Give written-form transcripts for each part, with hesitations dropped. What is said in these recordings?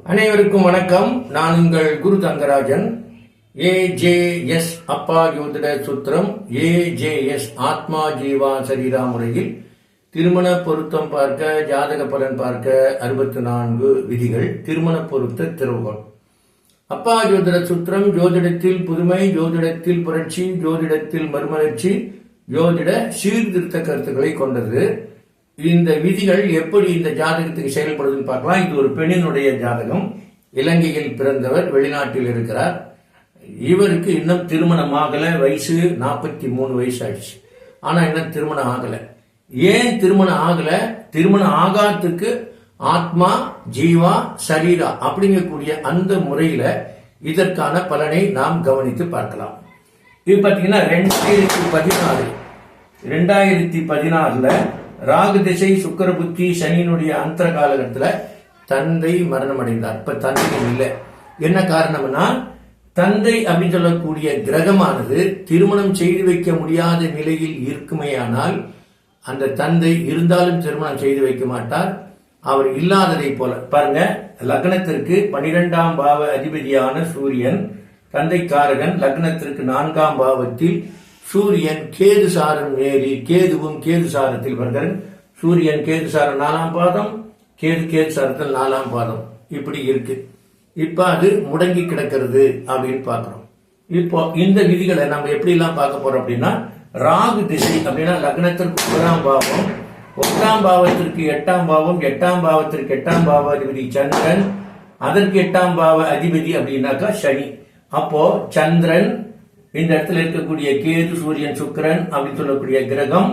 அனைவருக்கும் வணக்கம். நான் உங்கள் குரு தங்கராஜன். ஏஜேஎஸ் அப்பா ஜோதிட சூத்திரம், ஏஜேஎஸ் ஆத்மா ஜீவா சரீரா முறையில் திருமண பொருத்தம் பார்க்க, ஜாதக பலன் பார்க்க 64 விதிகள், திருமண பொருத்த திறவுகோள். அப்பா ஜோதிட சூத்திரம் ஜோதிடத்தில் புதுமை, ஜோதிடத்தில் புரட்சி, ஜோதிடத்தில் மறுமலர்ச்சி, ஜோதிட சீர்திருத்த கருத்துக்களை கொண்டது. இந்த விதிகள் எப்படி இந்த ஜாதகத்துக்கு செயல்படுதுன்னு பார்க்கலாம். இது ஒரு பெண்ணினுடைய ஜாதகம். இலங்கையில் பிறந்தவர், வெளிநாட்டில் இருக்கிறார். இவருக்கு இன்னும் திருமணம் ஆகல. வயசு 43 வயசு ஆயிடுச்சு. ஆனா இன்னும் திருமணம் ஆகல. ஏன் திருமணம் ஆகல? திருமணம் ஆகாததுக்கு ஆத்மா ஜீவா சரீரா அப்படிங்கக்கூடிய அந்த முறையில இதற்கான பலனை நாம் கவனித்து பார்க்கலாம். இது பாத்தீங்கன்னா 2016 ராகு திசை, சுக்கர புத்தி, சனியினுடைய அந்தர காலகட்டத்தில் தந்தை மரணம் அடைந்தார். இப்ப தந்தை இல்லை. என்ன காரணம்னா, தந்தை அப்படின்னு சொல்லக்கூடிய கிரகமானது திருமணம் செய்து வைக்க முடியாத நிலையில் இருக்குமேயானால் அந்த தந்தை இருந்தாலும் திருமணம் செய்து வைக்க மாட்டார். அவர் இல்லாததை போல பாருங்க. லக்னத்திற்கு 12ஆம் பாவ அதிபதியான சூரியன், தந்தைக்காரகன், லக்னத்திற்கு 4ஆம் பாவத்தில் சூரியன் கேது சாரம் ஏறி, கேதுவும் கேது சாரத்தில் வருகிறார். சூரியன் கேது சாரம் 4ஆம் பாதம், கேது சாரத்தில் 4ஆம் பாதம், இப்படி இருக்கு. இப்ப அது முடங்கி கிடக்கிறது அப்படின்னு பாக்குறோம். இப்போ இந்த விதிகளை நம்ம எப்படி எல்லாம் பார்க்க போறோம் அப்படின்னா, ராகு திசை அப்படின்னா லக்னத்திற்கு 1ஆம் பாவம், 1ஆம் பாவத்திற்கு 8ஆம் பாவம், 8ஆம் பாவத்திற்கு 8ஆம் பாவ அதிபதி சந்திரன், அதற்கு 8ஆம் பாவ அதிபதி அப்படின்னாக்கா சனி. அப்போ சந்திரன், இந்த இடத்துல இருக்கக்கூடிய கேது, சூரியன், சுக்கிரன் அப்படின்னு சொல்லக்கூடிய கிரகம்,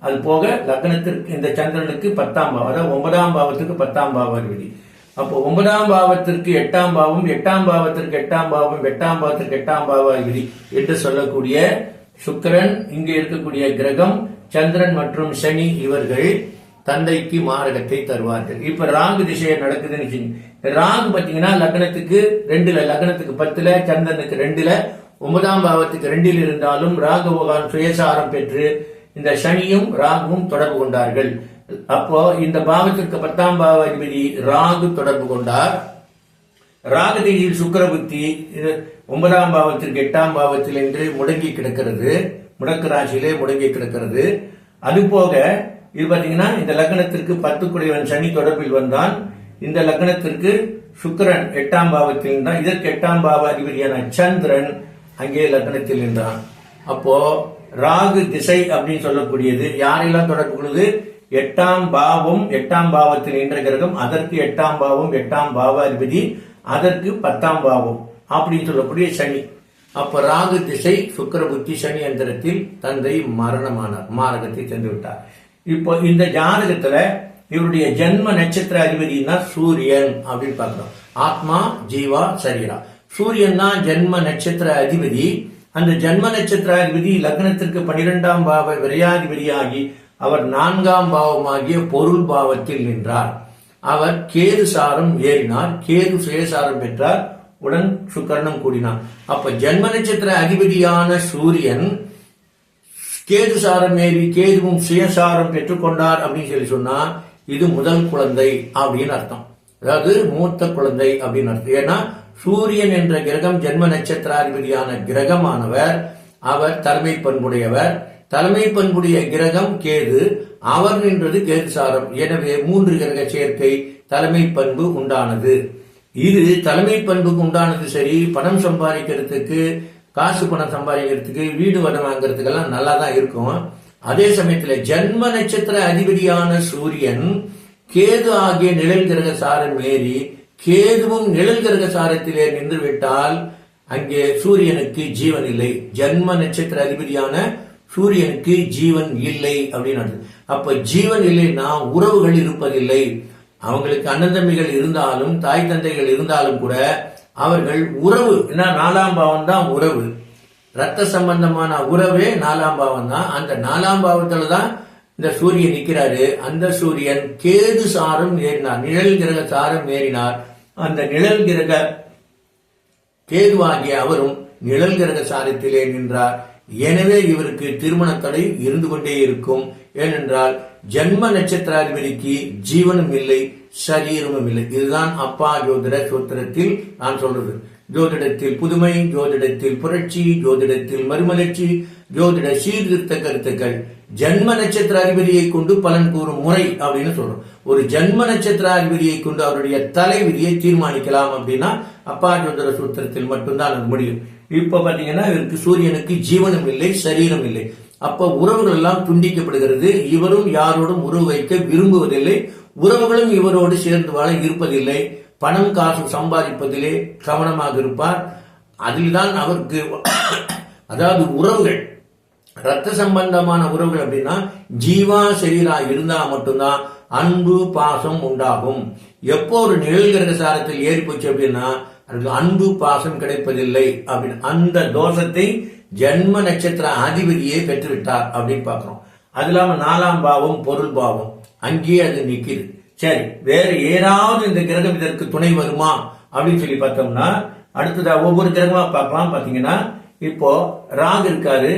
அது போக லக்னத்திற்கு இந்த சந்திரனுக்கு 10ஆம் பாவம், அதாவது 9ஆம் பாவத்துக்கு 10ஆம் பாவ அதிபதி. அப்போ 9ஆம் பாவத்திற்கு 8ஆம் பாவம், 8ஆம் பாவத்திற்கு 8ஆம் பாவம், 8ஆம் பாவத்திற்கு 8ஆம் பாவ அதிபதி என்று சொல்லக்கூடிய சுக்கிரன், இங்கே இருக்கக்கூடிய கிரகம், சந்திரன் மற்றும் சனி, இவர்கள் தந்தைக்கு மாரகத்தை தருவார்கள். இப்ப ராகு திசை நடக்குதுன்னு ராகு பாத்தீங்கன்னா லக்னத்துக்கு 2ல, லக்னத்துக்கு 10ல, சந்திரனுக்கு 2ல, 9ஆம் பாவத்துக்கு 2ல் இருந்தாலும் ராகு பகவான் சுயசாரம் பெற்று இந்த சனியும் ராகுவும் தொடர்பு கொண்டார்கள். அப்போ இந்த பாவத்திற்கு 10ஆம் பாவ அதிபதி ராகு தொடர்பு கொண்டார். ராகு திசையில் சுக்கிர புத்தி 9ஆம் பாவத்திற்கு 8ஆம் பாவத்தில் என்று முடங்கி கிடக்கிறது, முடக்கு ராசியிலே முடங்கி கிடக்கிறது. அது போக இது பாத்தீங்கன்னா இந்த லக்னத்திற்கு 10 குடையவன் சனி தொடர்பில் வந்தான். இந்த லக்னத்திற்கு சுக்கிரன் 8ஆம் பாவத்தில் இருந்தான். இதற்கு 8ஆம் பாவ அதிபதியான சந்திரன் அங்கே லக்னத்தில் நின்றான். அப்போ ராகு திசை அப்படின்னு சொல்லக்கூடியது யாரெல்லாம் தொடர்பு கொள்வது? 8ஆம் பாவம், 8ஆம் பாவத்தில் நின்ற கிரகம், அதற்கு 8ஆம் பாவம், 8ஆம் பாவ அதிபதி, அதற்கு 10ஆம் பாவம் அப்படின்னு சொல்லக்கூடிய சனி. அப்ப ராகு திசை, சுக்கிர புத்தி, சனி அந்தரத்தில் தந்தை மரணமானார், மாரகத்தை சென்று விட்டார். இப்போ இந்த ஜாதகத்துல இவருடைய ஜென்ம நட்சத்திர அதிபதினா சூரியன் அப்படின்னு பார்க்கிறோம். ஆத்மா ஜீவா சரீரா. சூரியன் தான் ஜென்ம நட்சத்திர அதிபதி. அந்த ஜென்ம நட்சத்திர அதிபதி லக்னத்திற்கு 12ஆம் பாவ விரையாதிபதியாகி அவர் 4ஆம் பாவமாகிய பொருள் பாவத்தில் நின்றார். அவர் கேது சாரம் ஏறினார், கேது சுயசாரம் பெற்றார், உடன் சுக்கரனும் கூடினார். அப்ப ஜென்ம நட்சத்திர அதிபதியான சூரியன் கேது சாரம் ஏறி கேதுவும் சுயசாரம் பெற்றுக்கொண்டார் அப்படின்னு சொல்லி சொன்னா இது முதல் குழந்தை அப்படின்னு அர்த்தம். அதாவது மூத்த குழந்தை அப்படின்னு அர்த்தம். ஏன்னா சூரியன் என்ற கிரகம் ஜென்ம நட்சத்திராதிபதியான கிரகமானவர், அவர் தலைமை பண்புடையவர். தலைமை பண்புடைய கிரகம் கேது, அவர் நின்றது கேது சாரம். எனவே 3 கிரக சேர்க்கை தலைமை பண்பு உண்டானது. இது தலைமை பண்புக்கு உண்டானது. சரி, பணம் சம்பாதிக்கிறதுக்கு, காசு பணம் சம்பாதிக்கிறதுக்கு, வீடு வடம் வாங்கிறதுக்கெல்லாம் நல்லா தான் இருக்கும். அதே சமயத்துல ஜென்ம நட்சத்திர அதிபதியான சூரியன் கேது ஆகிய நிழல் கிரக சாரம் ஏறி கேதுவும் நிழல் கிரக சாரத்திலே நின்று விட்டால் அங்கே சூரியனுக்கு ஜீவன் இல்லை. ஜென்ம நட்சத்திர அதிபதியான சூரியனுக்கு ஜீவன் இல்லை அப்படின்னு. அப்ப ஜீவன் இல்லைன்னா உறவுகள் இருப்பதில்லை. அவங்களுக்கு அண்ணன் தம்பிகள் இருந்தாலும், தாய் தந்தைகள் இருந்தாலும் கூட அவர்கள் உறவு, 4ஆம் பாவம் தான் உறவு, ரத்த சம்பந்தமான உறவே 4ஆம் பாவம் தான். அந்த 4ஆம் பாவத்துல தான் இந்த சூரியன் நிற்கிறாரு. அந்த சூரியன் கேது சாரம் ஏறினார், நிழல் கிரக சாரம் ஏறினார். அந்த நிழல் கிரக கேதுவாகிய அவரும் நிழல் கிரக சாரத்திலே நின்றார். எனவே இவருக்கு திருமண தடை இருந்து கொண்டே இருக்கும். ஏனென்றால் ஜென்ம நட்சத்திராதிபதிக்கு ஜீவனும் இல்லை, சரீரமும் இல்லை. இதுதான் அப்பா ஜோதிட சூத்திரத்தில் நான் சொல்றது. ஜோதிடத்தில் புதுமை, ஜோதிடத்தில் புரட்சி, ஜோதிடத்தில் மறுமலர்ச்சி, ஜோதிட சீர்திருத்த கருத்துக்கள், ஜன்ம நட்சத்திர அதிபதியை கொண்டு பலன் கூறும் முறை அப்படின்னு சொல்றோம். ஒரு ஜன்ம நட்சத்திர அதிபதியை கொண்டு அவருடைய தலைவிதியை தீர்மானிக்கலாம் அப்படின்னா அப்பா ஜோதிட சூத்திரத்தில் மட்டும்தான் அது முடியும். இப்ப பாத்தீங்கன்னா இவருக்கு சூரியனுக்கு ஜீவனம் இல்லை, சரீரம் இல்லை. அப்ப உறவுகள் எல்லாம் துண்டிக்கப்படுகிறது. இவரும் யாரோடும் உறவு வைக்க விரும்புவதில்லை, உறவுகளும் இவரோடு சேர்ந்து வாழ இருப்பதில்லை. பணம் காசு சம்பாதிப்பதிலே கவனமாக இருப்பார். அதில்தான் அவருக்கு அதாவது உறவுகள், ரத்த சம்பந்தமான உறவுகள் அப்படின்னா ஜீவா சரீரா இருந்தா மட்டும்தான் அன்பு பாசம் உண்டாகும். எப்போ ஒரு நிழல் கிரக சாரத்தில் ஏறி போச்சு அப்படின்னா அதுக்கு அன்பு பாசம் கிடைப்பதில்லை அப்படின்னு அந்த தோஷத்தை ஜன்ம நட்சத்திர அதிபதியே பெற்றுவிட்டார் அப்படின்னு பாக்குறோம். அது இல்லாம 4ஆம் பாவம் பொருள் பாவம், அங்கேயே அது நிக்குது. சரி, வேற ஏதாவது இந்த கிரகம் இதற்கு துணை வருமா அப்படின்னு சொல்லி பார்த்தோம்னா அடுத்ததா ஒவ்வொரு கிரகமா பார்க்கலாம். பாத்தீங்கன்னா இப்போ ராகு இருக்காரு.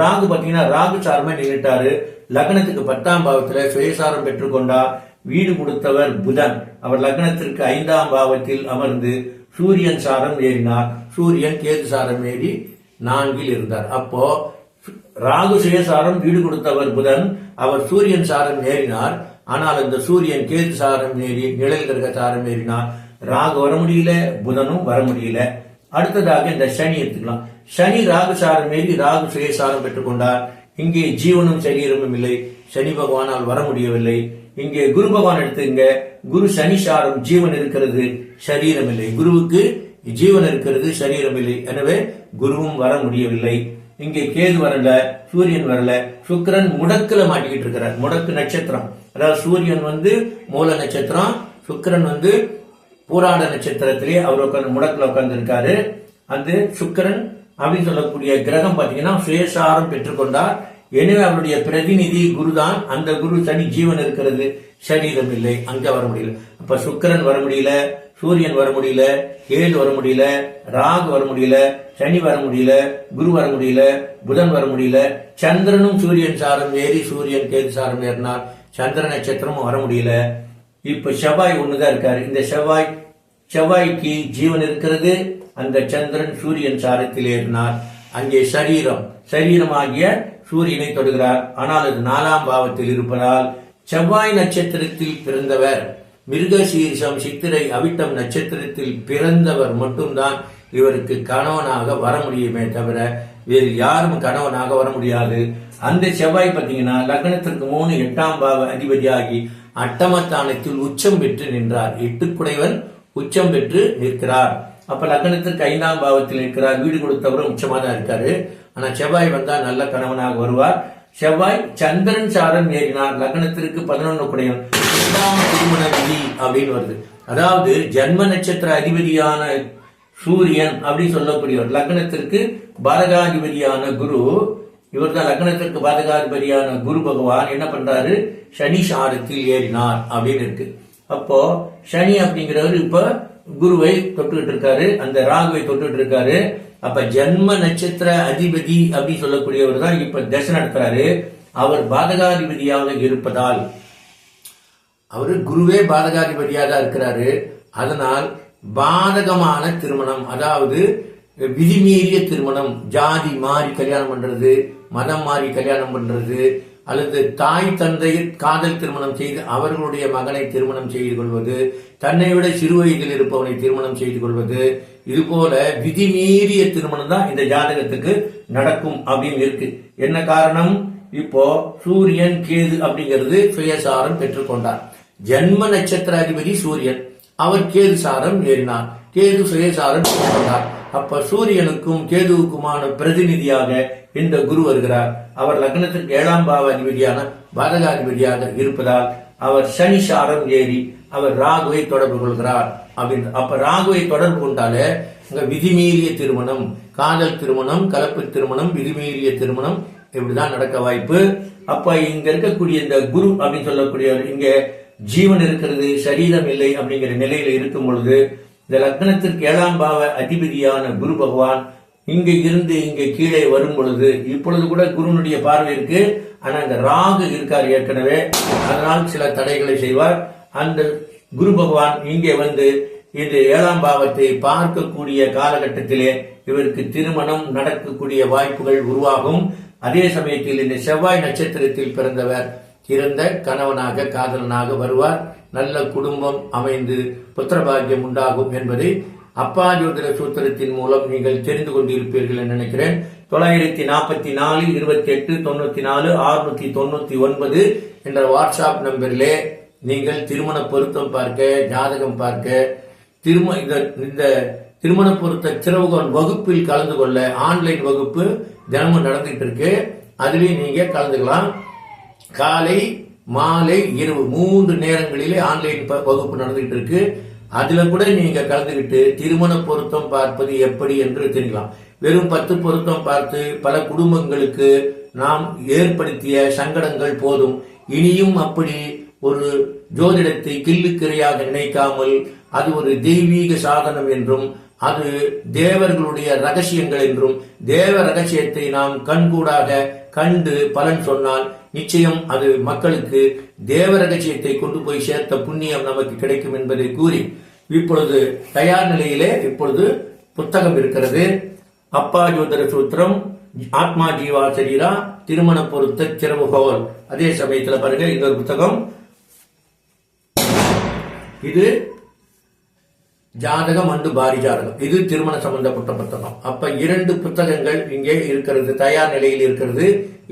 ராகு பாத்தீங்கன்னா ராகு சாரமா நின்றுட்டாரு. லக்னத்துக்கு 10ஆம் பாவத்துல சுயசாரம் பெற்றுக்கொண்டார். வீடு கொடுத்தவர் புதன். அவர் லக்னத்திற்கு 5ஆம் பாவத்தில் அமர்ந்து சூரியன் சாரம் ஏறினார். சூரியன் கேது சாரம் ஏறி 4ல் இருந்தார். அப்போ ராகு சுயசாரம் வீடு கொடுத்தவர் புதன், அவர் சூரியன் சாரம் ஏறினார். ஆனால் அந்த சூரியன் கேது சாரம் ஏறி நிழல் கிரக சாரம் ஏறினார். ராகு வர முடியல, புதனும் வர முடியல. அடுத்ததாக இந்த சனி எடுத்துக்கலாம். சனி ராகு சாரம் ஏறி ராகு சுயசாரம் பெற்றுக் கொண்டார். இங்கே ஜீவனும் சரீரமும் இல்லை, சனி பகவானால் வர முடியவில்லை. இங்கே குரு பகவான் எடுத்துங்க. குரு சனி சாரம் ஜீவன் இருக்கிறது, சரீரம் இல்லை. குருவுக்கு ஜீவன் இருக்கிறது, சரீரம் இல்லை. எனவே குருவும் வர முடியவில்லை. இங்கே கேது வரல, சூரியன் வரல. சுக்கிரன் முடக்குல மாட்டிக்கிட்டு இருக்கிறார். முடக்கு நட்சத்திரம், அதாவது சூரியன் மூல நட்சத்திரம், சுக்கிரன் பூராட நட்சத்திரத்திலே அவர் உட்கார்ந்து முடக்குல உட்கார்ந்து இருக்காரு. அந்த சுக்கிரன் அப்படின்னு சொல்லக்கூடிய கிரகம் பாத்தீங்கன்னா சுயசாரம் பெற்றுக்கொண்டார். எனவே அவருடைய பிரதிநிதி குருதான். அந்த குரு சனி ஜீவன் இருக்கிறது, சரீரம் இல்லை, அங்க வர முடியல. அப்ப சுக்கிரன் வர முடியல, சூரியன் வர முடியல, கேது வர முடியல, ராகு வர முடியல, சனி வர முடியல, குரு வர முடியல, புதன் வர முடியல. சந்திரனும் சூரியன் சாரம் ஏறி சூரியன் கேது சாரம் ஏறினார். சந்திர நட்சத்திரமும் வர முடியல. இப்ப செவ்வாய் ஒண்ணுதான் இருக்காரு. இந்த செவ்வாய்க்கு ஜீவன் இருக்கிறது. அந்த சந்திரன் சூரியன் சாரத்தில் ஏறினார். அங்கே சரீரமாகிய சூரியனை தொடுகிறார். ஆனால் அது 4ஆம் பாவத்தில் இருப்பதால் செவ்வாய் நட்சத்திரத்தில் பிறந்தவர், மிருகசீரிஷம் சித்திரை அவிட்டம் நட்சத்திரத்தில் பிறந்தவர் மட்டும்தான் இவருக்கு கணவனாக வர முடியுமே தவிர வேறு யாரும் கணவனாக வர முடியாது. அந்த செவ்வாய் பாத்தீங்கன்னா லக்னத்திற்கு 3 8ஆம் பாவ அதிபதியாகி அட்டமத்தானத்தில் உச்சம் பெற்று நின்றார். 8 குடைவன் உச்சம் பெற்று நிற்கிறார். அப்ப லக்னத்திற்கு 5ஆம் பாவத்தில் நிற்கிறார். வீடு கொடுத்தவரும் உச்சமா தான் இருக்காரு. ஆனா செவ்வாய் வந்தா நல்ல கணவனாக வருவார். செவ்வாய் சந்திரன் சாரம் ஏறினார். லக்னத்திற்கு 11 குடையவன், திருமண விதி அப்படின்னு வருது. அதாவது ஜன்ம நட்சத்திர அதிபதியான சூரியன் அப்படின்னு சொல்லக்கூடியவர், லக்னத்திற்கு பாதகாதிபதியான குரு, இவர் தான் லக்னத்திற்கு பாதகாதிபதியான குரு பகவான் என்ன பண்றாரு, சனி சாரத்தில் ஏறினார் அப்படின்னு இருக்கு. அப்போ சனி அப்படிங்கிறவர் இப்ப குருவை தொட்டுக்கிட்டு இருக்காரு, அந்த ராகுவை தொட்டுட்டு இருக்காரு. அப்ப ஜன்ம நட்சத்திர அதிபதி அப்படின்னு சொல்லக்கூடியவர் தான் இப்ப தசை நடத்துறாரு. அவர் பாதகாதிபதியாக இருப்பதால், அவரு குருவே பாதகாதிபதியாக தான் இருக்கிறாரு. அதனால் பாதகமான திருமணம், அதாவது விதிமீறிய திருமணம், ஜாதி மாறி கல்யாணம் பண்றது, மதம் மாறி கல்யாணம் பண்றது, அல்லது தாய் தந்தை காதல் திருமணம் செய்து அவர்களுடைய மகனை திருமணம் செய்து கொள்வது, தன்னை விட சிறு வயதில் இருப்பவனை திருமணம் செய்து கொள்வது, இது போல விதிமீறிய திருமணம் தான் இந்த ஜாதகத்துக்கு நடக்கும் அப்படின்னு இருக்கு. என்ன காரணம்? இப்போ சூரியன் கேது அப்படிங்கிறது சுயசாரம் பெற்றுக்கொண்டார். ஜன்ம நட்சத்திர அதிபதி சூரியன், அவர் கேது சாரம் ஏறினார். கேது சுயசாரம் பெற்றுக்கொண்டார். அப்ப சூரியனுக்கும் கேதுவுக்குமான பிரதிநிதியாக இந்த குரு வருகிறார். அவர் லக்னத்திற்கு 7ஆம் பாவ அதிபதியான பாதகாதிபதியாக இருப்பதால் அவர் சனி சாரம் ஏறி அவர் ராகுவை தொடர்பு கொள்கிறார் அப்படின்னு. அப்ப ராகுவை தொடர்பு கொண்டாலே விதிமீறிய திருமணம், காதல் திருமணம், கலப்பு திருமணம், விதிமீறிய திருமணம் இப்படிதான் நடக்க வாய்ப்பு. அப்ப இங்க இருக்கக்கூடிய இந்த குரு அப்படின்னு சொல்லக்கூடிய இங்க ஜீவன் இருக்கிறது, சரீரம் இல்லை அப்படிங்கிற நிலையில இருக்கும் பொழுது இந்த லக்னத்திற்கு 7ஆம் பாவ அதிபதியான குரு பகவான் இங்க இருந்து இங்க கீழே வரும் பொழுது, இப்பொழுது கூட குருனுடைய பார்வை இருக்கு, ஆனா இந்த ராகு இருக்கார் ஏற்கனவே, அதனால் சில தடைகளை செய்வார். அந்த குரு பகவான் இங்கே வந்து இது 7ஆம் பாவத்தை பார்க்கக்கூடிய காலகட்டத்திலே இவருக்கு திருமணம் நடக்கக்கூடிய வாய்ப்புகள் உருவாகும். அதே சமயத்தில் இந்த செவ்வாய் நட்சத்திரத்தில் பிறந்தவர் சிறந்த கணவனாக காதலனாக வருவார். நல்ல குடும்பம் அமைந்து புத்திரபாகியம் உண்டாகும் என்பதை அப்பா ஜோதிட சூத்திரத்தின் மூலம் நீங்கள் தெரிந்து கொண்டிருப்பீர்கள் என்று நினைக்கிறேன். 944 28 94 699 என்ற வாட்ஸ்அப் நம்பரிலே நீங்கள் திருமண பொருத்தம் பார்க்க, ஜாதகம் பார்க்க, இந்த திருமண பொருத்த திறவுகோல் வகுப்பில் கலந்து கொள்ள ஆன்லைன் வகுப்பு தினமும் நடந்துட்டு இருக்கு. அதுலயும் நீங்க கலந்துக்கலாம். காலை, மாலை, இரவு 3 நேரங்களிலே ஆன்லைன் வகுப்பு நடந்துகிட்டு இருக்கு. அதுல கூட நீங்க கலந்துகிட்டு திருமண பொருத்தம் பார்ப்பது எப்படி என்று தெரிஞ்சுக்கலாம். வெறும் 10 பொருத்தம் பார்த்து பல குடும்பங்களுக்கு நாம் ஏற்படுத்திய சங்கடங்கள் போதும். இனியும் அப்படி ஒரு ஜோதிடத்தை கில்லுக்கிரையாக நினைக்காமல் அது ஒரு தெய்வீக சாதனம் என்றும் அது தேவர்களுடைய ரகசியங்கள் என்றும் தேவ ரகசியத்தை நாம் கண்கூடாக கண்டு பலன் சொன்னால் நிச்சயம் அது மக்களுக்கு தேவ ரகசியத்தை கொண்டு போய் சேர்த்த புண்ணியம் நமக்கு கிடைக்கும் என்பதை கூறி இப்பொழுது தயார் நிலையிலே இப்பொழுது புத்தகம் இருக்கிறது. அப்பா ஜோதிட சூத்திரம், ஆத்மா ஜீவா சரீரா, திருமண பொருத்த திறவுகோல். அதே சமயத்தில் பாருங்க இன்னொரு புத்தகம், இது ஜாதகம் அண்டு பாரி ஜாதகம், இது திருமண சம்பந்தப்பட்ட புத்தகம். அப்ப 2 புத்தகங்கள் இங்கே இருக்கிறது, தயார் நிலையில் இருக்கிறது.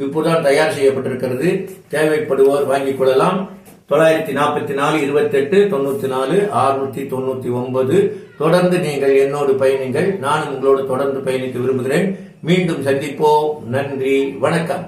இப்போதான் தயார் செய்யப்பட்டிருக்கிறது. தேவைப்படுவோர் வாங்கிக் கொள்ளலாம். 944 28 94 699. தொடர்ந்து நீங்கள் என்னோடு பயணிங்கள். நானும் உங்களோடு தொடர்ந்து பயணிக்க விரும்புகிறேன். மீண்டும் சந்திப்போம். நன்றி, வணக்கம்.